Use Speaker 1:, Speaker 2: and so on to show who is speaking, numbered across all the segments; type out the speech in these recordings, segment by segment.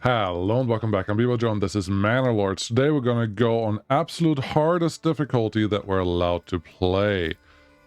Speaker 1: Hello and welcome back. I'm Joe and this is Manor Lords. Today we're going to go on absolute hardest difficulty that we're allowed to play.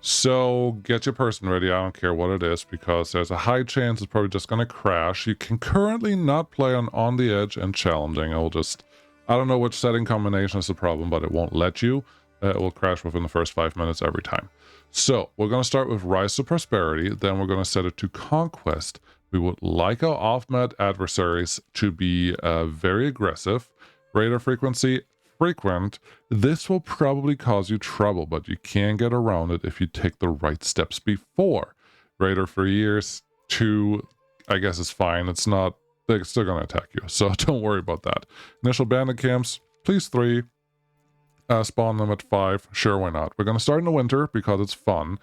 Speaker 1: So get your person ready, I don't care what it is, because there's a high chance it's probably just going to crash. You can currently not play on the edge and challenging. I don't know which setting combination is the problem, but it won't let you. It will crash within the first 5 minutes every time. So we're going to start with Rise to Prosperity, then we're going to set it to Conquest. We would like our off-map adversaries to be very aggressive. Radar frequency, frequent. This will probably cause you trouble, but you can get around it if you take the right steps before. Radar for years, 2, I guess is fine. It's not, they're still going to attack you, so don't worry about that. Initial bandit camps, please 3. Spawn them at 5, sure, why not? We're going to start in the winter because it's fun.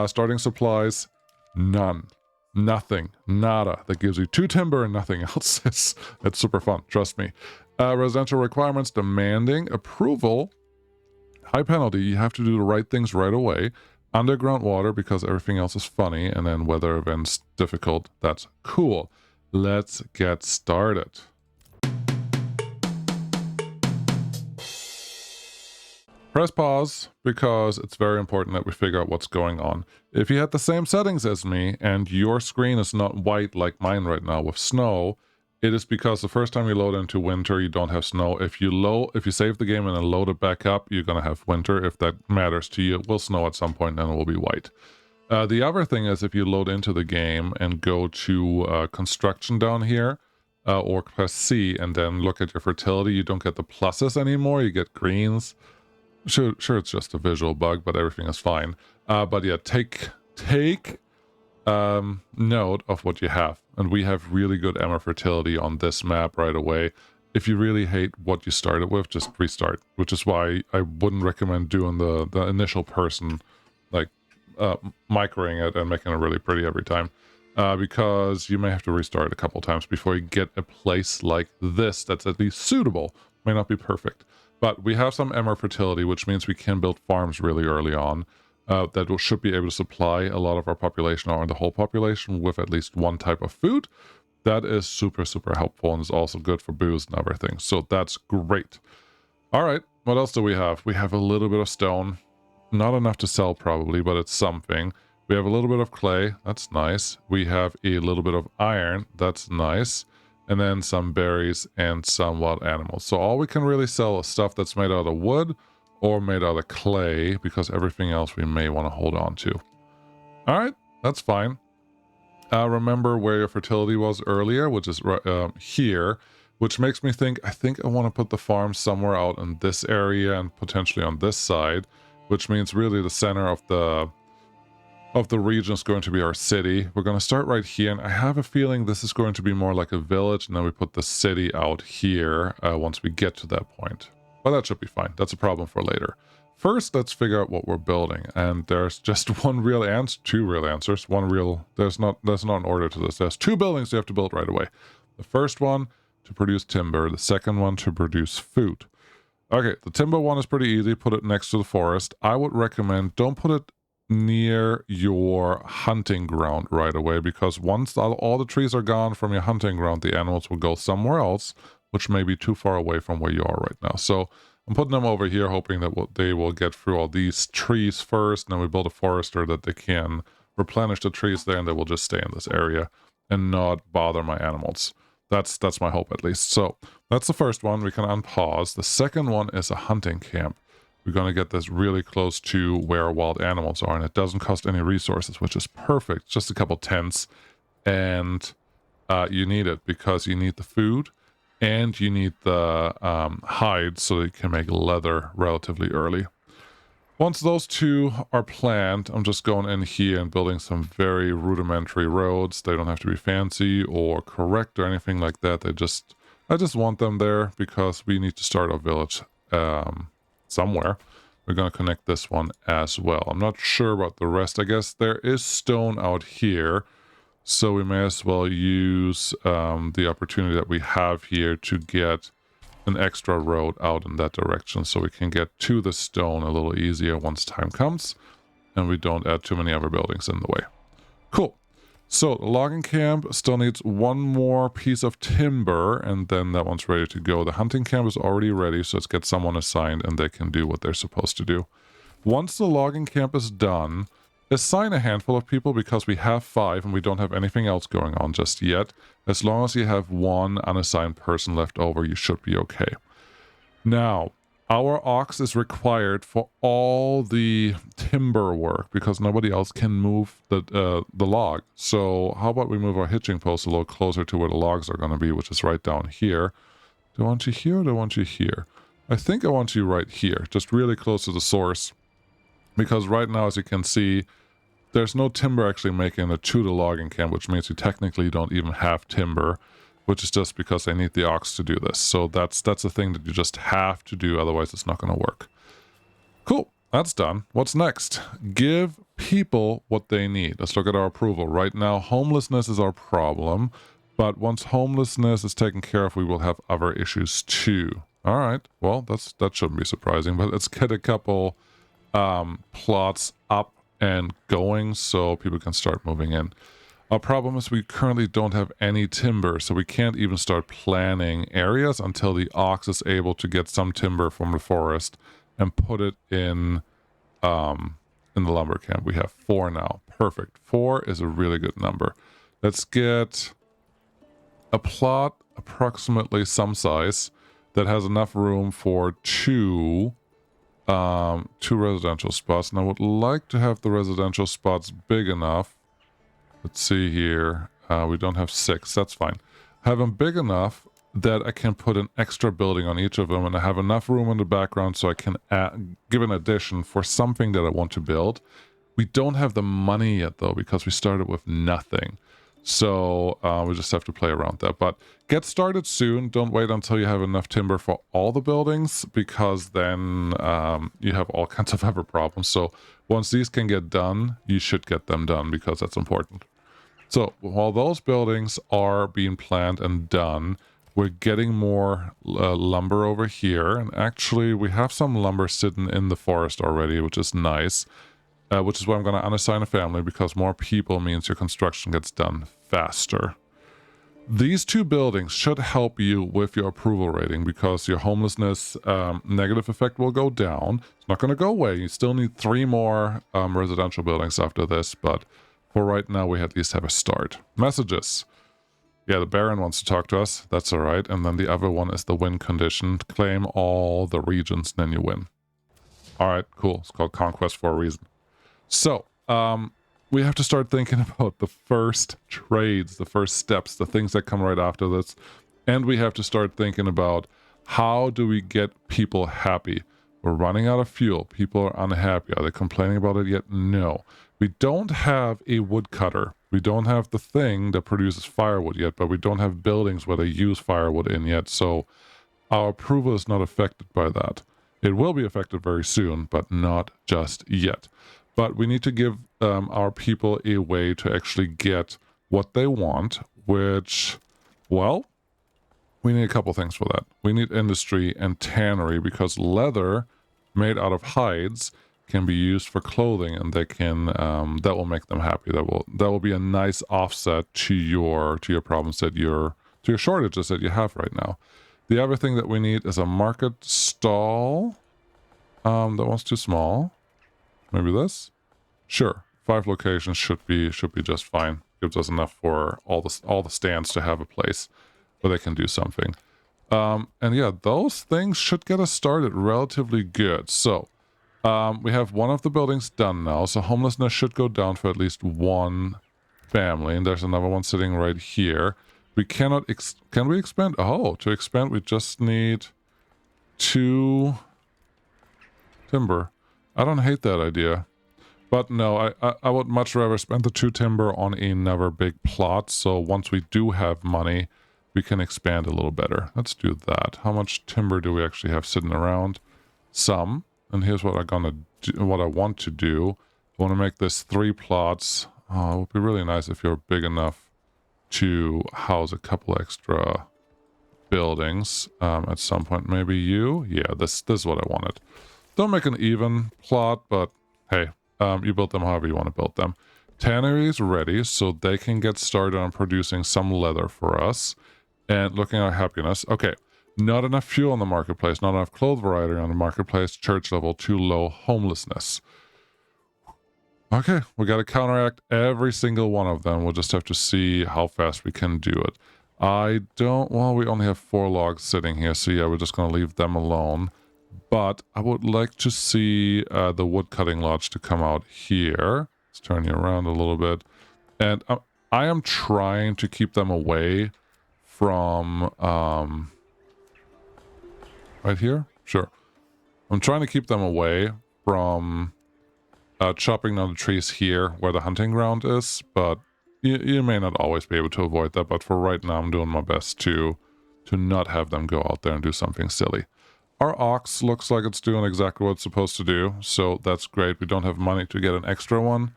Speaker 1: Starting supplies, none. Nothing, nada. That gives you 2 timber and nothing else. It's super fun, trust me. Residential requirements, demanding approval, high penalty. You have to do the right things right away. Underground water because everything else is funny, and then weather events difficult. That's cool. Let's get started. Press pause because it's very important that we figure out what's going on. If you had the same settings as me and your screen is not white like mine right now with snow, it is because the first time you load into winter, you don't have snow. If you save the game and then load it back up, you're going to have winter. If that matters to you, it will snow at some point and then it will be white. The other thing is if you load into the game and go to construction down here, or press C and then look at your fertility, you don't get the pluses anymore, you get greens. Sure, it's just a visual bug, but everything is fine. But yeah, take note of what you have. And we have really good Emma fertility on this map right away. If you really hate what you started with, just restart. Which is why I wouldn't recommend doing the initial person, like microing it and making it really pretty every time. Because you may have to restart a couple times before you get a place like this that's at least suitable. May not be perfect. But we have some Emmer fertility, which means we can build farms really early on that should be able to supply a lot of our population or the whole population with at least one type of food. That is super, super helpful and is also good for booze and everything. So that's great. All right, what else do we have? We have a little bit of stone. Not enough to sell probably, but it's something. We have a little bit of clay. That's nice. We have a little bit of iron. That's nice. And then some berries and some wild animals. So all we can really sell is stuff that's made out of wood or made out of clay, because everything else we may want to hold on to. All right, that's fine. Remember where your fertility was earlier, which is here, which makes me think, I think I want to put the farm somewhere out in this area and potentially on this side, which means really the center of the region is going to be our city. We're going to start right here, and I have a feeling this is going to be more like a village, and then we put the city out here once we get to that point. But that should be fine. That's a problem for later. First, let's figure out what we're building, and there's just one real answer, 2 real answers. There's not an order to this. There's 2 buildings you have to build right away. The first one to produce timber, the second one to produce food. Okay, the timber one is pretty easy. Put it next to the forest. I would recommend don't put it near your hunting ground right away, because once all the trees are gone from your hunting ground, the animals will go somewhere else, which may be too far away from where you are right now. So I'm putting them over here, hoping that they will get through all these trees first, and then we build a forester that they can replenish the trees there, and they will just stay in this area and not bother my animals. That's my hope, at least. So that's the first one. We can unpause. The second one is a hunting camp. We're going to get this really close to where wild animals are, and it doesn't cost any resources, which is perfect. Just a couple tents, and you need it because you need the food and you need the hides so that you can make leather relatively early. Once those 2 are planned, I'm just going in here and building some very rudimentary roads. They don't have to be fancy or correct or anything like that. I just want them there because we need to start our village somewhere. We're going to connect this one as well. I'm not sure about the rest. I guess there is stone out here, so we may as well use the opportunity that we have here to get an extra road out in that direction, so we can get to the stone a little easier once time comes and we don't add too many other buildings in the way. Cool. So the logging camp still needs one more piece of timber, and then that one's ready to go. The hunting camp is already ready, so let's get someone assigned and they can do what they're supposed to do. Once the logging camp is done, assign a handful of people because we have 5 and we don't have anything else going on just yet. As long as you have one unassigned person left over, you should be okay. Now, our ox is required for all the timber work because nobody else can move the log. So how about we move our hitching post a little closer to where the logs are going to be, which is right down here. Do I want you here or do I want you here? I think I want you right here, just really close to the source. Because right now, as you can see, there's no timber actually making it to the logging camp, which means you technically don't even have timber, which is just because I need the ox to do this. So that's a thing that you just have to do, otherwise it's not going to work. Cool, that's done. What's next? Give people what they need. Let's look at our approval. Right now, homelessness is our problem, but once homelessness is taken care of, we will have other issues too. All right, well, that shouldn't be surprising, but let's get a couple plots up and going so people can start moving in. Our problem is we currently don't have any timber, so we can't even start planning areas until the ox is able to get some timber from the forest and put it in the lumber camp. We have 4 now. Perfect. 4 is a really good number. Let's get a plot approximately some size that has enough room for 2 residential spots. And I would like to have the residential spots big enough. Let's see here. We don't have 6. That's fine. Have them big enough that I can put an extra building on each of them, and I have enough room in the background so I can give an addition for something that I want to build. We don't have the money yet, though, because we started with nothing. So we just have to play around that. But get started soon. Don't wait until you have enough timber for all the buildings, because then you have all kinds of other problems. So once these can get done, you should get them done, because that's important. So while those buildings are being planned and done, we're getting more lumber over here. And actually, we have some lumber sitting in the forest already, which is nice. Which is why I'm going to unassign a family, because more people means your construction gets done faster. These 2 buildings should help you with your approval rating, because your homelessness negative effect will go down. It's not going to go away. You still need 3 more residential buildings after this, but for right now, we at least have a start. Messages. Yeah, the Baron wants to talk to us. That's all right. And then the other one is the win condition. Claim all the regions, then you win. All right, cool. It's called Conquest for a reason. So, we have to start thinking about the first trades, the first steps, the things that come right after this. And we have to start thinking about, how do we get people happy? We're running out of fuel. People are unhappy. Are they complaining about it yet? No. We don't have a woodcutter. We don't have the thing that produces firewood yet, but we don't have buildings where they use firewood in yet. So our approval is not affected by that. It will be affected very soon, but not just yet. But we need to give our people a way to actually get what they want, which, well, we need a couple things for that. We need industry and tannery, because leather made out of hides can be used for clothing, and they can that will make them happy. That will be a nice offset to your problems to your shortages that you have right now. The other thing that we need is a market stall. That one's too small. Maybe this? Sure. 5 locations should be just fine. Gives us enough for all the stands to have a place where they can do something. And yeah, those things should get us started relatively good. So we have one of the buildings done now, so homelessness should go down for at least 1 family, and there's another one sitting right here. We cannot can we expand? Oh, to expand we just need 2 timber. I don't hate that idea. But no, I would much rather spend the 2 timber on another big plot, so once we do have money, we can expand a little better. Let's do that. How much timber do we actually have sitting around? Some. And here's what what I want to do. I want to make this 3 plots. Oh, it would be really nice if you're big enough to house a couple extra buildings at some point. Maybe you? Yeah, this is what I wanted. Don't make an even plot, but hey, you build them however you want to build them. Tannery is ready, so they can get started on producing some leather for us. And looking at happiness. Okay, not enough fuel on the marketplace, not enough clothes variety on the marketplace, church level too low, homelessness. Okay, we got to counteract every single one of them. We'll just have to see how fast we can do it. Well, we only have 4 logs sitting here, so yeah, we're just going to leave them alone. But I would like to see the wood cutting lodge to come out here. Let's turn you around a little bit. And I am trying to keep them away from, right here? Sure. I'm trying to keep them away from chopping down the trees here where the hunting ground is, but you may not always be able to avoid that, but for right now I'm doing my best to not have them go out there and do something silly. Our ox looks like it's doing exactly what it's supposed to do, so that's great. We don't have money to get an extra one,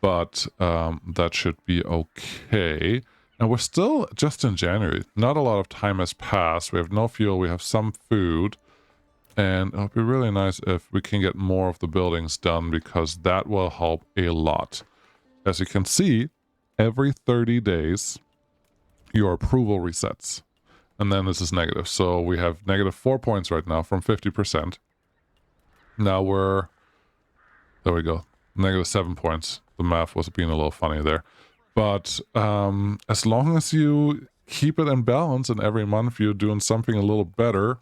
Speaker 1: but that should be okay. And we're still just in January. Not a lot of time has passed. We have no fuel. We have some food. And it'll be really nice if we can get more of the buildings done, because that will help a lot. As you can see, every 30 days, your approval resets. And then this is negative. So we have negative 4 points right now from 50%. Now there we go, negative 7 points. The math was being a little funny there. But as long as you keep it in balance and every month you're doing something a little better,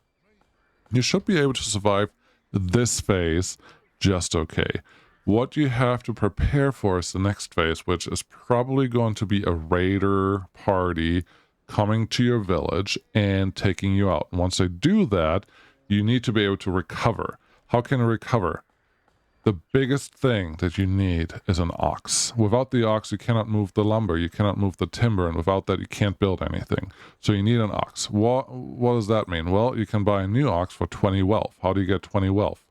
Speaker 1: you should be able to survive this phase just okay. What you have to prepare for is the next phase, which is probably going to be a raider party coming to your village and taking you out. And once they do that, you need to be able to recover. How can you recover? The biggest thing that you need is an ox. Without the ox, you cannot move the lumber, you cannot move the timber, and without that, you can't build anything. So you need an ox. What does that mean? Well, you can buy a new ox for 20 wealth. How do you get 20 wealth?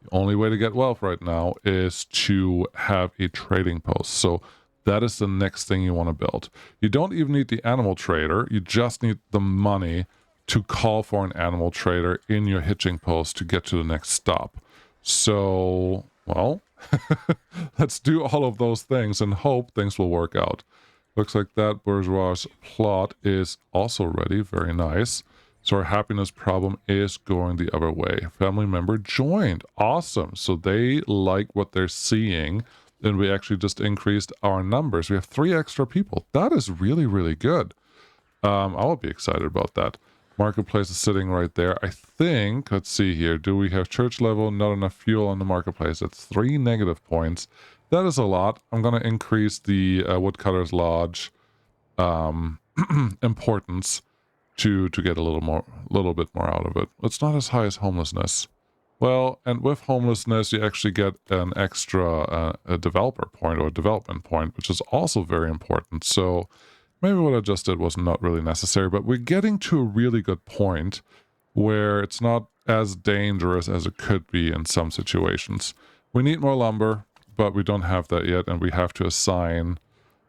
Speaker 1: The only way to get wealth right now is to have a trading post. So that is the next thing you want to build. You don't even need the animal trader. You just need the money to call for an animal trader in your hitching post to get to the next stop. So, well, let's do all of those things and hope things will work out. Looks like that bourgeois plot is also ready. Very nice. So our happiness problem is going the other way. Family member joined. Awesome. So they like what they're seeing. And we actually just increased our numbers. We have 3 extra people. That is really, really good. I'll be excited about that. Marketplace is sitting right there. I think, let's see here. Do we have church level? Not enough fuel on the marketplace. It's 3 negative points. That is a lot. I'm going to increase the woodcutter's lodge importance to get a little bit more out of it. It's not as high as homelessness. Well, and with homelessness, you actually get an extra a developer point or a development point, which is also very important. So maybe what I just did was not really necessary, but we're getting to a really good point where it's not as dangerous as it could be in some situations. We need more lumber, but we don't have that yet, and we have to assign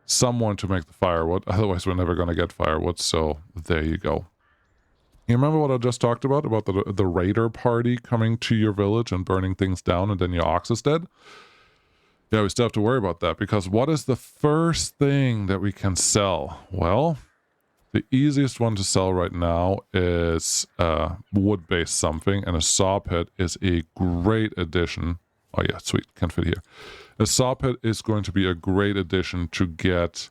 Speaker 1: someone to make the firewood. Otherwise, we're never going to get firewood, so there you go. You remember what I just talked about the raider party coming to your village and burning things down, and then your ox is dead? Yeah, we still have to worry about that, because what is the first thing that we can sell? Well, the easiest one to sell right now is wood-based something, and a saw pit is a great addition. Oh yeah, sweet, can't fit here. A saw pit is going to be a great addition to get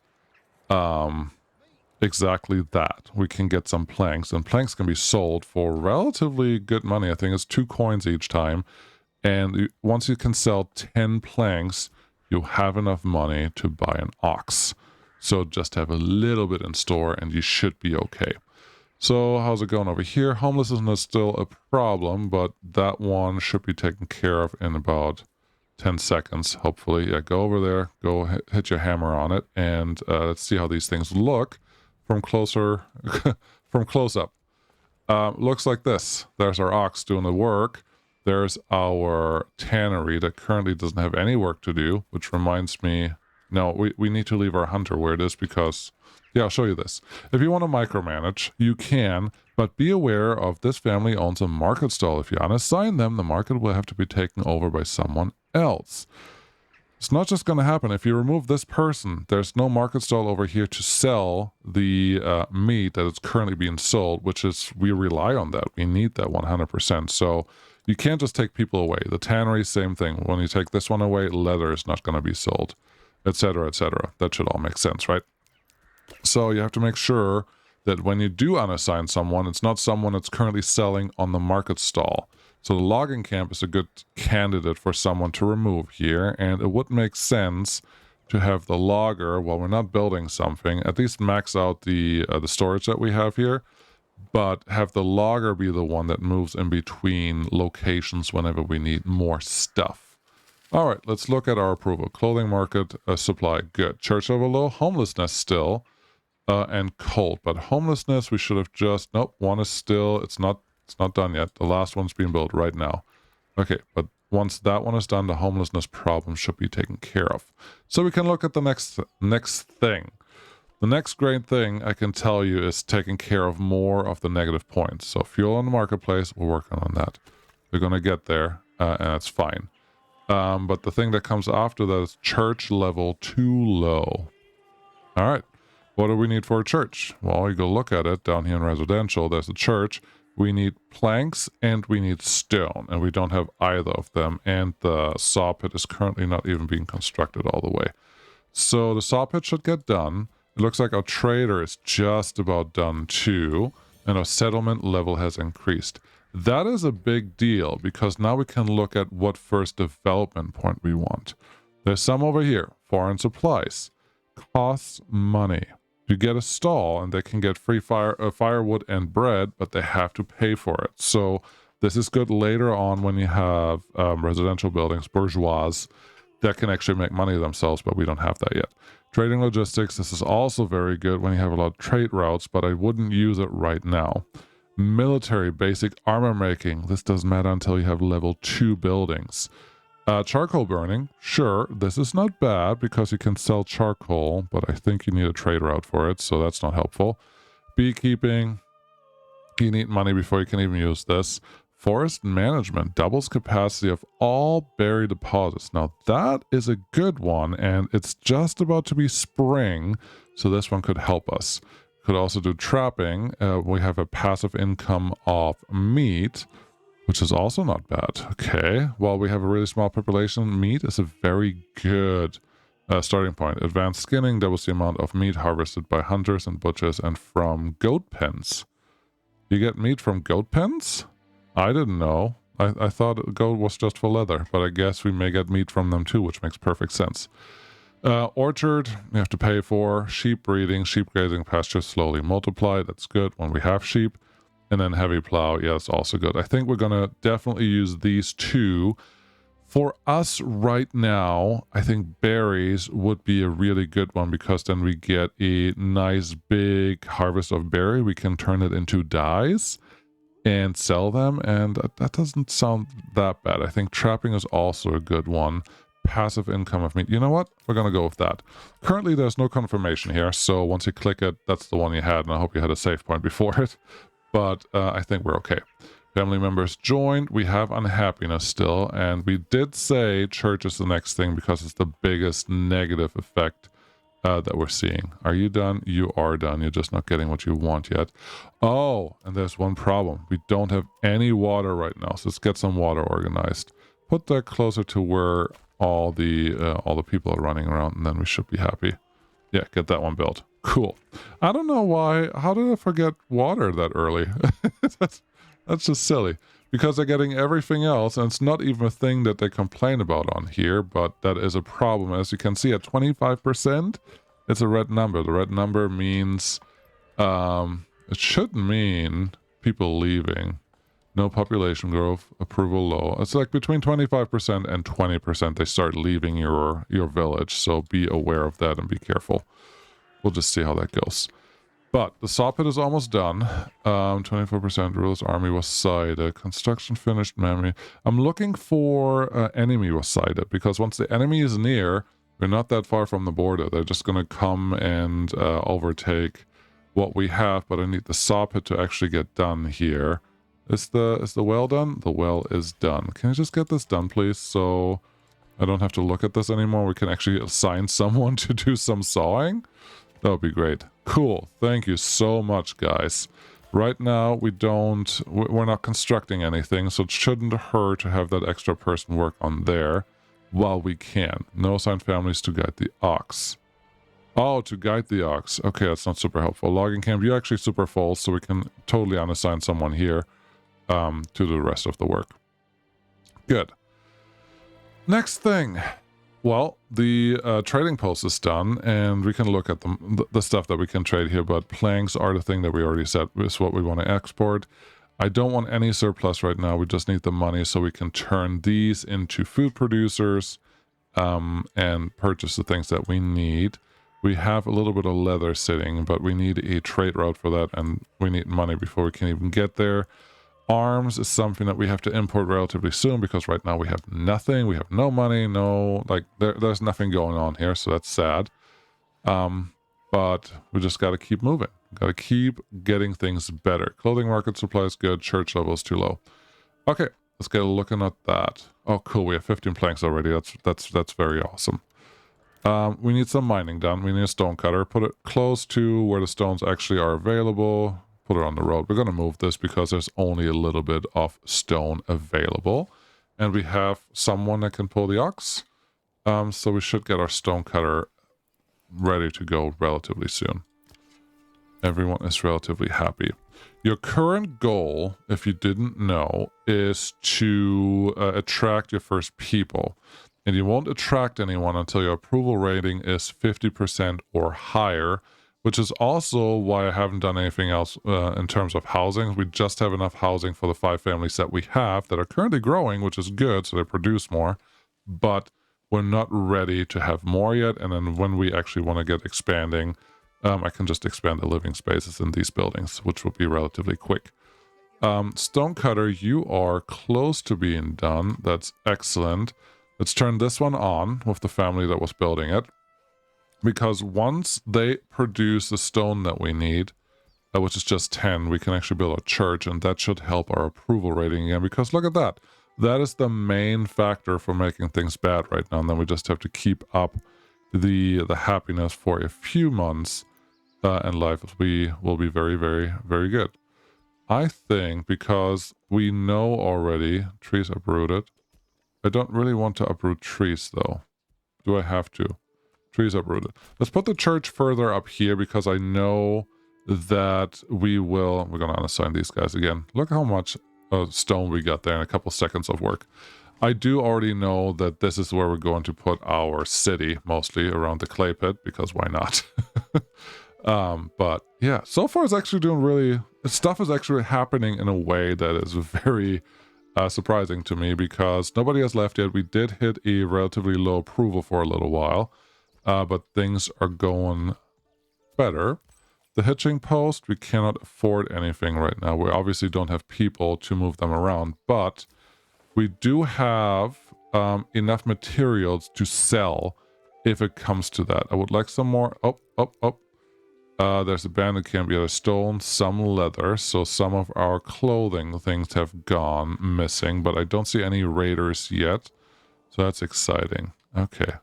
Speaker 1: exactly that. We can get some planks, and planks can be sold for relatively good money. I think it's 2 coins each time. And once you can sell 10 planks, you have enough money to buy an ox. So just have a little bit in store and you should be okay. So how's it going over here? Homelessness is still a problem, but that one should be taken care of in about 10 seconds, hopefully. Yeah, go over there, go hit your hammer on it, and let's see how these things look from close up. Looks like this. There's our ox doing the work. There's our tannery that currently doesn't have any work to do, which reminds me, no, we need to leave our hunter where it is, because, yeah, I'll show you this. If you want to micromanage, you can, but be aware of this family owns a market stall. If you unassign them, the market will have to be taken over by someone else. It's not just going to happen. If you remove this person, there's no market stall over here to sell the meat that is currently being sold, which is, we rely on that. We need that 100%. So you can't just take people away. The tannery, same thing. When you take this one away, leather is not going to be sold, etc., etc. That should all make sense, right? So you have to make sure that when you do unassign someone, it's not someone that's currently selling on the market stall. So the logging camp is a good candidate for someone to remove here, and it would make sense to have the logger, while we're not building something, at least max out the storage that we have here, but have the logger be the one that moves in between locations whenever we need more stuff. All right, let's look at our approval. Clothing market, supply, good. Church overload, homelessness still, and cold. But homelessness, we should have just, nope, one is still, it's not done yet. The last one's being built right now. Okay, but once that one is done, the homelessness problem should be taken care of. So we can look at the next thing. The next great thing I can tell you is taking care of more of the negative points. So fuel on the marketplace, we're working on that. We're going to get there, and that's fine. But the thing that comes after that is church level too low. All right. What do we need for a church? Well, you go look at it down here in residential. There's a church. We need planks and we need stone, and we don't have either of them. And the saw pit is currently not even being constructed all the way. So the saw pit should get done. It looks like our trader is just about done too, and our settlement level has increased. That is a big deal because now we can look at what first development point we want. There's some over here. Foreign supplies. Costs money. You get a stall and they can get free firewood and bread, but they have to pay for it. So this is good later on when you have residential buildings, bourgeois, that can actually make money themselves, but we don't have that yet. Trading logistics, this is also very good when you have a lot of trade routes, but I wouldn't use it right now. Military, basic armor making, this doesn't matter until you have level 2 buildings. Charcoal burning, sure, this is not bad because you can sell charcoal, but I think you need a trade route for it, so that's not helpful. Beekeeping, you need money before you can even use this. Forest management, doubles capacity of all berry deposits. Now that is a good one, and it's just about to be spring, so this one could help us. Could also do trapping. We have a passive income of meat, which is also not bad. Okay, while we have a really small population, meat is a very good starting point. Advanced skinning doubles the amount of meat harvested by hunters and butchers and from goat pens. You get meat from goat pens? I didn't know. I thought goat was just for leather, but I guess we may get meat from them too, which makes perfect sense. Orchard, you have to pay for. Sheep breeding, sheep grazing pastures slowly multiply. That's good when we have sheep. And then heavy plow, yeah, it's also good. I think we're going to definitely use these two. For us right now, I think berries would be a really good one because then we get a nice big harvest of berry. We can turn it into dyes and sell them, and that doesn't sound that bad. I think trapping is also a good one. Passive income of meat. You know what? We're going to go with that. Currently, there's no confirmation here, so once you click it, that's the one you had, and I hope you had a save point before it. But I think we're okay. Family members joined. We have unhappiness still, and we did say church is the next thing because it's the biggest negative effect that we're seeing. Are you done? You are done. You're just not getting what you want yet. Oh, and there's one problem. We don't have any water right now, so let's get some water organized. Put that closer to where all the people are running around, and then we should be happy. Yeah, get that one built. Cool. I don't know why. How did I forget water that early? That's just silly. Because they're getting everything else, and it's not even a thing that they complain about on here, but that is a problem. As you can see, at 25%, it's a red number. The red number means, it should mean people leaving. No population growth, approval low. It's like between 25% and 20% they start leaving your village, so be aware of that and be careful. We'll just see how that goes. But the saw pit is almost done. 24% rules army was sighted. Construction finished memory. I'm looking for enemy was sighted because once the enemy is near, we're not that far from the border. They're just going to come and overtake what we have, but I need the saw pit to actually get done here. Is the well done? The well is done. Can you just get this done, please? So I don't have to look at this anymore. We can actually assign someone to do some sawing. That would be great. Cool. Thank you so much, guys. Right now, we're not constructing anything, so it shouldn't hurt to have that extra person work on there while we can. No assigned families to guide the ox. Oh, to guide the ox. Okay, that's not super helpful. Logging camp, you're actually super full, so we can totally unassign someone here to do the rest of the work. Good. Next thing. Well, the trading post is done, and we can look at the stuff that we can trade here, but planks are the thing that we already said is what we want to export. I don't want any surplus right now. We just need the money so we can turn these into food producers and purchase the things that we need. We have a little bit of leather sitting, but we need a trade route for that, and we need money before we can even get there. Arms is something that we have to import relatively soon because right now we have nothing. We have no money, there's nothing going on here, so that's sad. But we just got to keep moving. Got to keep getting things better. Clothing market supply is good. Church level is too low. Okay, let's get looking at that. Oh, cool. We have 15 planks already. That's very awesome. We need some mining done. We need a stone cutter. Put it close to where the stones actually are available. Put it on the road. We're going to move this because there's only a little bit of stone available. And we have someone that can pull the ox. So we should get our stone cutter ready to go relatively soon. Everyone is relatively happy. Your current goal, if you didn't know, is to attract your first people. And you won't attract anyone until your approval rating is 50% or higher, which is also why I haven't done anything else in terms of housing. We just have enough housing for the 5 families that we have that are currently growing, which is good, so they produce more. But we're not ready to have more yet, and then when we actually want to get expanding, I can just expand the living spaces in these buildings, which will be relatively quick. Stonecutter, you are close to being done. That's excellent. Let's turn this one on with the family that was building it. Because once they produce the stone that we need, which is just 10, we can actually build a church, and that should help our approval rating again. Because look at that. That is the main factor for making things bad right now. And then we just have to keep up the happiness for a few months, and life will be very, very, very good. I think because we know already trees uprooted. I don't really want to uproot trees, though. Do I have to? Trees uprooted. Let's put the church further up here because I know that we're going to unassign these guys again. Look how much stone we got there in a couple seconds of work. I do already know that this is where we're going to put our city, mostly around the clay pit, because why not? But yeah, so far it's actually doing really... Stuff is actually happening in a way that is very surprising to me because nobody has left yet. We did hit a relatively low approval for a little while, but things are going better. The hitching post, we cannot afford anything right now. We obviously don't have people to move them around, but we do have enough materials to sell if it comes to that. I would like some more. There's a bandit camp. We have a stone, some leather, so some of our clothing things have gone missing, but I don't see any raiders yet, so that's exciting. Okay,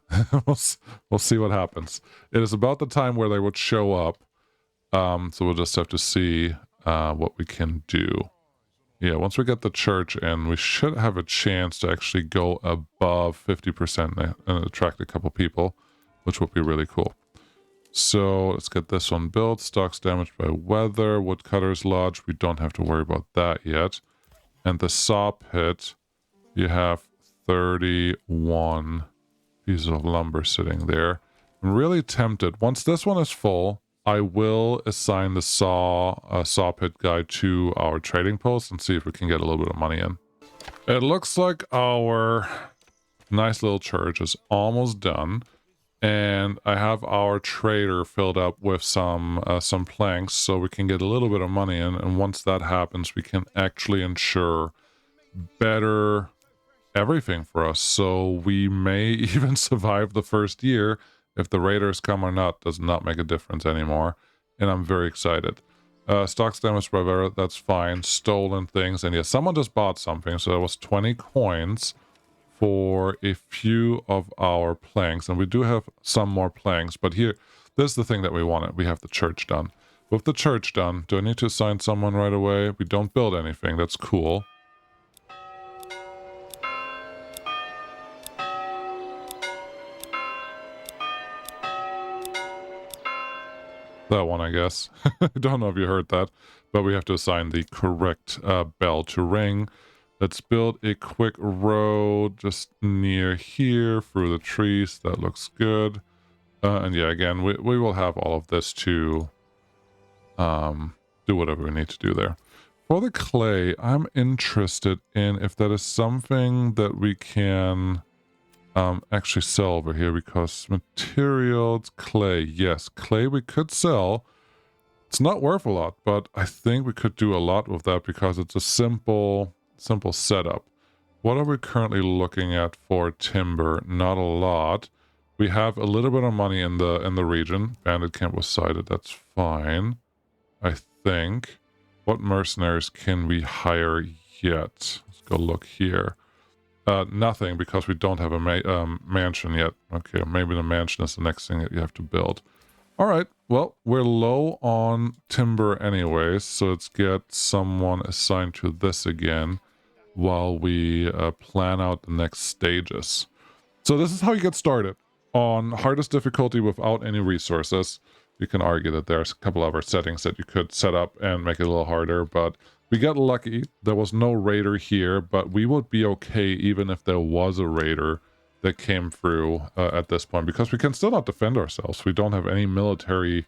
Speaker 1: we'll see what happens. It is about the time where they would show up, so we'll just have to see what we can do. Yeah, once we get the church in, we should have a chance to actually go above 50% and attract a couple people, which would be really cool. So let's get this one built. Stocks damaged by weather. Woodcutter's Lodge. We don't have to worry about that yet. And the saw pit, you have 31 pieces of lumber sitting there. I'm really tempted. Once this one is full, I will assign the saw pit guy to our trading post and see if we can get a little bit of money in. It looks like our nice little church is almost done. And I have our trader filled up with some planks so we can get a little bit of money in. And once that happens, we can actually ensure better everything for us. So we may even survive the first year. If the raiders come or not, does not make a difference anymore. And I'm very excited. Stocks damaged by weather, that's fine. Stolen things. And yeah, someone just bought something. So that was 20 coins for a few of our planks, and we do have some more planks, but here, this is the thing that we wanted. We have the church done. With the church done, do I need to assign someone right away? We don't build anything. That's cool. That one, I guess. I don't know if you heard that, but we have to assign the correct bell to ring. Let's build a quick road just near here through the trees. That looks good. And yeah, again, we will have all of this to do whatever we need to do there. For the clay, I'm interested in if that is something that we can actually sell over here, because materials, clay, yes, clay we could sell. It's not worth a lot, but I think we could do a lot with that because it's a simple setup. What are we currently looking at for timber? Not a lot. We have a little bit of money in the region. Bandit camp was sighted. That's fine, I think. What mercenaries can we hire yet? Let's go look here. Nothing, because we don't have a mansion yet. Okay, maybe the mansion is the next thing that you have to build. All right, well, we're low on timber anyways, so let's get someone assigned to this again while we plan out the next stages. So this is how you get started. On hardest difficulty without any resources. You can argue that there's a couple other settings that you could set up and make it a little harder, but we got lucky. There was no raider here, but we would be okay even if there was a raider that came through at this point, because we can still not defend ourselves. We don't have any military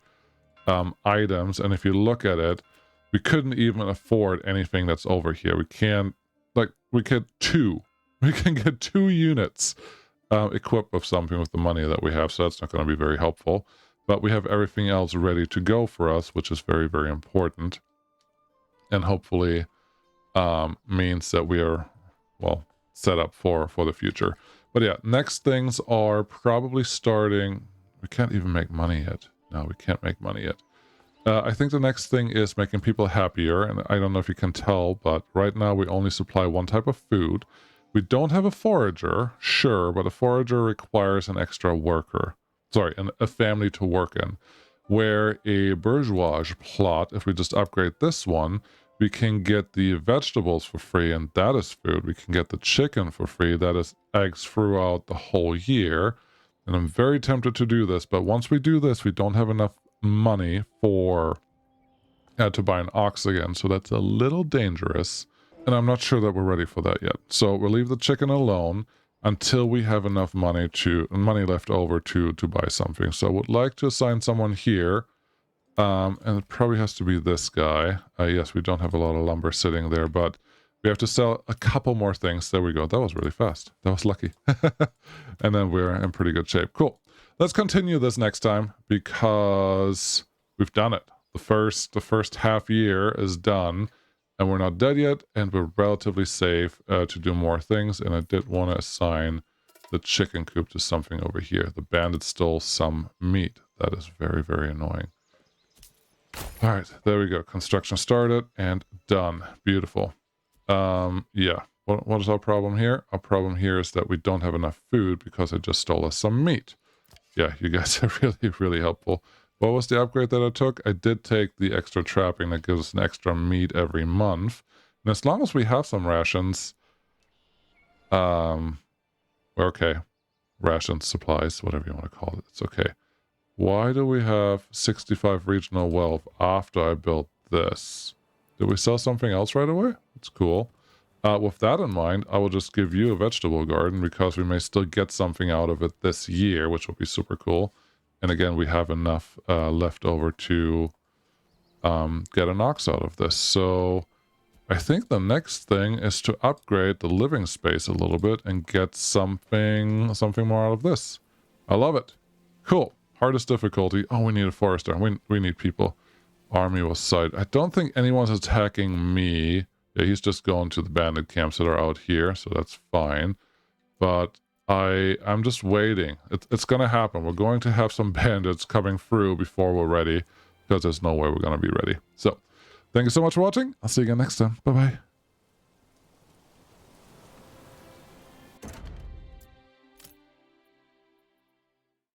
Speaker 1: items, and if you look at it, we couldn't even afford anything that's over here. We can't, like, we can get 2 units equipped with something with the money that we have, so that's not going to be very helpful. But we have everything else ready to go for us, which is very, very important. And hopefully means that we are, well, set up for the future. But yeah, next things are probably starting... We can't even make money yet. No, we can't make money yet. I think the next thing is making people happier, and I don't know if you can tell, but right now we only supply one type of food. We don't have a forager, sure, but a forager requires an extra worker. Sorry, a family to work in. Where a bourgeois plot, if we just upgrade this one, we can get the vegetables for free, and that is food. We can get the chicken for free, that is eggs throughout the whole year. And I'm very tempted to do this, but once we do this, we don't have enough money for to buy an ox again, so that's a little dangerous. And I'm not sure that we're ready for that yet. So we'll leave the chicken alone until we have enough money left over to buy something. So I would like to assign someone here. And it probably has to be this guy. Yes, we don't have a lot of lumber sitting there, but we have to sell a couple more things. There we go. That was really fast. That was lucky. And then we're in pretty good shape. Cool. Let's continue this next time because we've done it. The first half year is done. And we're not dead yet, and we're relatively safe to do more things. And I did want to assign the chicken coop to something over here. The bandit stole some meat. That is very, very annoying. All right, there we go. Construction started and done. Beautiful. Yeah. What is our problem here? Our problem here is that we don't have enough food because I just stole us some meat. Yeah, you guys are really, really helpful. What was the upgrade that I took? I did take the extra trapping that gives us an extra meat every month. And as long as we have some rations, we're okay. Rations, supplies, whatever you want to call it. It's okay. Why do we have 65 regional wealth after I built this? Did we sell something else right away? It's cool. With that in mind, I will just give you a vegetable garden because we may still get something out of it this year, which will be super cool. And again, we have enough left over to get an ox out of this. So I think the next thing is to upgrade the living space a little bit and get something more out of this. I love it. Cool. Hardest difficulty. Oh, we need a forester. We need people. Army was sighted. I don't think anyone's attacking me. Yeah, he's just going to the bandit camps that are out here, so that's fine. But I'm just waiting. It's going to happen. We're going to have some bandits coming through before we're ready, because there's no way we're going to be ready. So, thank you so much for watching. I'll see you again next time. Bye-bye.